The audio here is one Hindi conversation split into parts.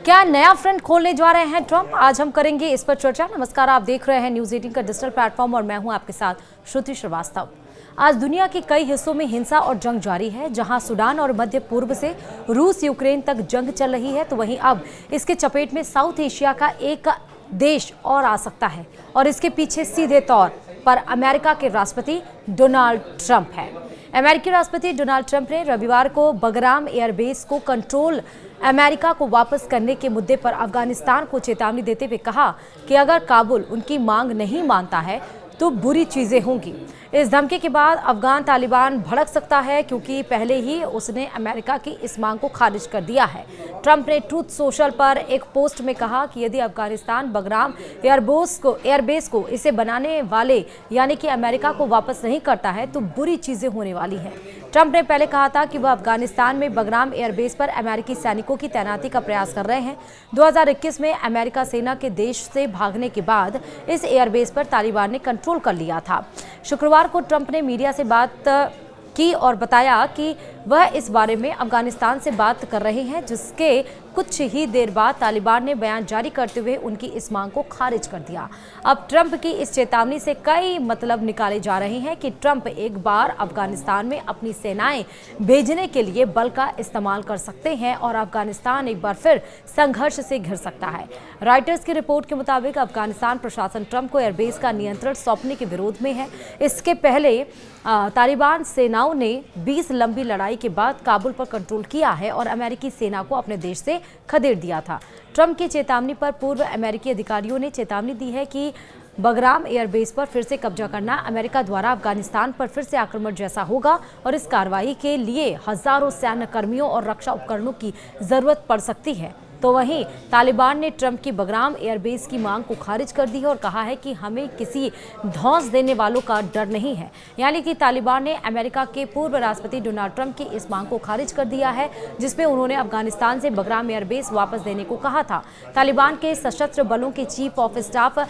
क्या नया फ्रंट खोलने जा रहे हैं ट्रंप? आज हम करेंगे इस पर चर्चा। नमस्कार, आप देख रहे हैं न्यूज़ 18 का डिजिटल प्लेटफॉर्म और मैं हूं आपके साथ श्रुति श्रीवास्तव। आज दुनिया के कई हिस्सों में हिंसा और जंग जारी है। जहां सूडान और मध्य पूर्व से रूस यूक्रेन तक जंग चल रही है, तो वहीं अब इसके चपेट में साउथ एशिया का एक देश और आ सकता है और इसके पीछे सीधे तौर पर अमेरिका के राष्ट्रपति डोनाल्ड ट्रंप है। अमेरिकी राष्ट्रपति डोनाल्ड ट्रंप ने रविवार को बगराम एयरबेस को कंट्रोल अमेरिका को वापस करने के मुद्दे पर अफगानिस्तान को चेतावनी देते हुए कहा कि अगर काबुल उनकी मांग नहीं मानता है तो बुरी चीजें होंगी। इस धमकी के बाद अफगान तालिबान भड़क सकता है, क्योंकि पहले ही उसने अमेरिका की इस मांग को खारिज कर दिया है। ट्रंप ने ट्रूथ सोशल पर एक पोस्ट में कहा कि यदि अफगानिस्तान बगराम एयरबेस को इसे बनाने वाले यानी कि अमेरिका को वापस नहीं करता है तो बुरी चीजें होने वाली हैं। ट्रंप ने पहले कहा था कि वह अफगानिस्तान में बगराम एयरबेस पर अमेरिकी सैनिकों की तैनाती का प्रयास कर रहे हैं। 2021 में अमेरिका सेना के देश से भागने के बाद इस एयरबेस पर तालिबान ने कंट्रोल कर लिया था। शुक्रवार को ट्रंप ने मीडिया से बात की और बताया कि वह इस बारे में अफगानिस्तान से बात कर रहे हैं, जिसके कुछ ही देर बाद तालिबान ने बयान जारी करते हुए उनकी इस मांग को खारिज कर दिया। अब ट्रंप की इस चेतावनी से कई मतलब निकाले जा रहे हैं कि ट्रंप एक बार अफगानिस्तान में अपनी सेनाएं भेजने के लिए बल का इस्तेमाल कर सकते हैं और अफगानिस्तान एक बार फिर संघर्ष से घिर सकता है। रॉयटर्स की रिपोर्ट के मुताबिक अफगानिस्तान प्रशासन ट्रंप को एयरबेस का नियंत्रण सौंपने के विरोध में है। इसके पहले तालिबान सेनाओं ने 20 लंबी लड़ाई के बाद काबुल पर कंट्रोल किया है और अमेरिकी सेना को अपने देश से खदेड़ दिया था। ट्रंप की चेतावनी पर पूर्व अमेरिकी अधिकारियों ने चेतावनी दी है कि बगराम एयरबेस पर फिर से कब्जा करना अमेरिका द्वारा अफगानिस्तान पर फिर से आक्रमण जैसा होगा और इस कार्रवाई के लिए हजारों सैन्य कर्मियों और रक्षा उपकरणों की जरूरत पड़ सकती है। तो वहीं तालिबान ने ट्रंप की बगराम एयरबेस की मांग को खारिज कर दी है और कहा है कि हमें किसी धौंस देने वालों का डर नहीं है। यानी कि तालिबान ने अमेरिका के पूर्व राष्ट्रपति डोनाल्ड ट्रंप की इस मांग को खारिज कर दिया है, जिसमें उन्होंने अफगानिस्तान से बगराम एयरबेस वापस देने को कहा था। तालिबान के सशस्त्र बलों के चीफ ऑफ स्टाफ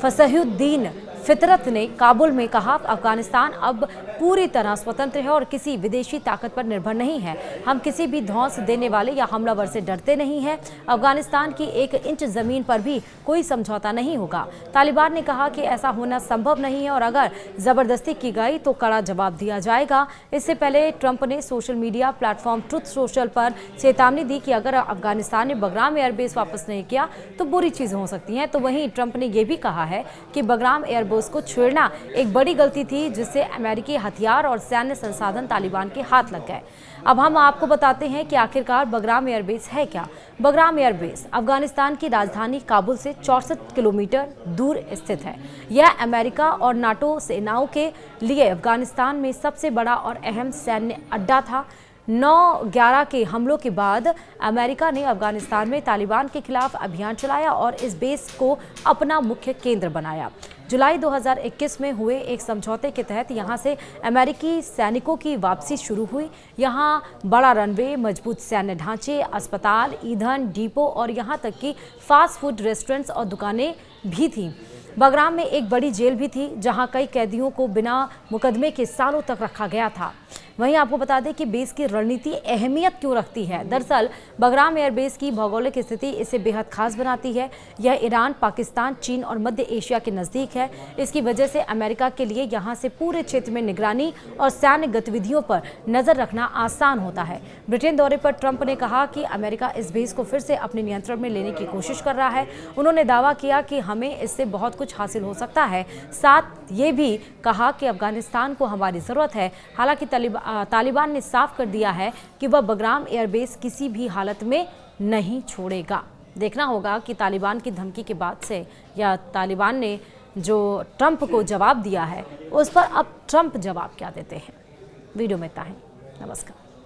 फसहुद्दीन फितरत ने काबुल में कहा, अफगानिस्तान अब पूरी तरह स्वतंत्र है और किसी विदेशी ताकत पर निर्भर नहीं है। हम किसी भी धौंस देने वाले या हमलावर से डरते नहीं हैं। अफगानिस्तान की 1 इंच जमीन पर भी कोई समझौता नहीं होगा। तालिबान ने कहा कि ऐसा होना संभव नहीं है और अगर जबरदस्ती की गई तो कड़ा जवाब दिया जाएगा। इससे पहले ट्रंप ने social media platform truth social पर चेतावनी दी कि अगर अफगानिस्तान ने बगराम एयरबेस वापस नहीं किया तो बुरी चीजें हो सकती हैं। तो वहीं ट्रंप ने यह भी कहा है कि बगराम एयरबेस को छेड़ना एक बड़ी गलती थी, जिससे अमेरिकी हथियार और सैन्य संसाधन तालिबान के हाथ लग गए। अब हम आपको बताते हैं कि आखिरकार बगराम एयरबेस है क्या। बगराम एयरबेस अफगानिस्तान की राजधानी काबुल से 64 किलोमीटर दूर स्थित है। यह अमेरिका और नाटो सेनाओं के लिए अफगानिस्तान में सबसे बड़ा और अहम सैन्य अड्डा था। 9/11 के हमलों के बाद अमेरिका ने अफगानिस्तान में तालिबान के खिलाफ अभियान चलाया और इस बेस को अपना मुख्य केंद्र बनाया। जुलाई 2021 में हुए एक समझौते के तहत यहां से अमेरिकी सैनिकों की वापसी शुरू हुई। यहां बड़ा रनवे, मजबूत सैन्य ढांचे, अस्पताल, ईंधन डिपो और यहां तक कि फास्ट फूड रेस्टोरेंट्स और दुकानें भी थीं। बगराम में एक बड़ी जेल भी थी, जहां कई कैदियों को बिना मुकदमे के सालों तक रखा गया था। वहीं आपको बता दें कि बेस की रणनीति अहमियत क्यों रखती है। दरअसल बगराम एयरबेस की भौगोलिक स्थिति इसे बेहद खास बनाती है। यह ईरान, पाकिस्तान, चीन और मध्य एशिया के नज़दीक है। इसकी वजह से अमेरिका के लिए यहां से पूरे क्षेत्र में निगरानी और सैन्य गतिविधियों पर नजर रखना आसान होता है। ब्रिटेन दौरे पर ट्रंप ने कहा कि अमेरिका इस बेस को फिर से अपने नियंत्रण में लेने की कोशिश कर रहा है। उन्होंने दावा किया कि हमें इससे बहुत कुछ हासिल हो सकता है। साथ ये भी कहा कि अफगानिस्तान को हमारी ज़रूरत है। हालांकि तालिबान ने साफ कर दिया है कि वह बगराम एयरबेस किसी भी हालत में नहीं छोड़ेगा। देखना होगा कि तालिबान की धमकी के बाद से या तालिबान ने जो ट्रंप को जवाब दिया है उस पर अब ट्रंप जवाब क्या देते हैं। वीडियो में इतना ही। नमस्कार।